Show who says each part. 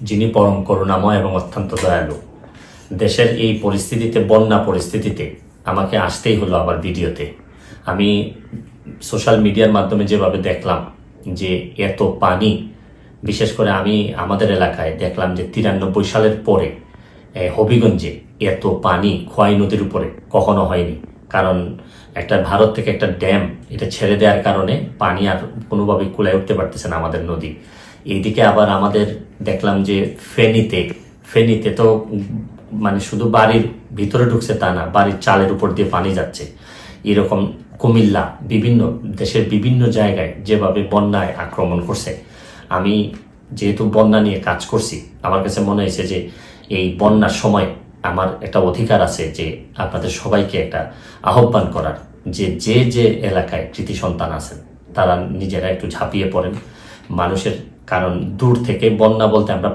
Speaker 1: যিনি পরম করুণাময় এবং অত্যন্ত দয়ালু। দেশের এই পরিস্থিতিতে, বন্যা পরিস্থিতিতে আমাকে আসতেই হলো আবার ভিডিওতে। আমি সোশ্যাল মিডিয়ার মাধ্যমে যেভাবে দেখলাম যে এত পানি, বিশেষ করে আমি আমাদের এলাকায় দেখলাম যে 93 সালের পরে হবিগঞ্জে এত পানি খোয়াই নদীর উপরে কখনো হয়নি। কারণ একটা ভারত থেকে একটা ড্যাম এটা ছেড়ে দেওয়ার কারণে পানি আর কোনোভাবেই কুলায় উঠতে পারতেছে না আমাদের নদী। এইদিকে আবার আমাদের দেখলাম যে ফেনীতে তো মানে শুধু বাড়ির ভিতরে ঢুকছে তা না, বাড়ির চালের উপর দিয়ে পানি যাচ্ছে। এরকম কুমিল্লা, বিভিন্ন দেশের বিভিন্ন জায়গায় যেভাবে বন্যায় আক্রমণ করছে, আমি যেহেতু বন্যা নিয়ে কাজ করছি, আমার কাছে মনে হয়েছে যে এই বন্যার সময় আমার একটা অধিকার আছে যে আপনাদের সবাইকে একটা আহ্বান করার, যে যে এলাকায় কৃতি সন্তান আছেন তারা নিজেরা একটু ঝাঁপিয়ে পড়েন মানুষের। কারণ দূর থেকে বন্যা বলতে আমরা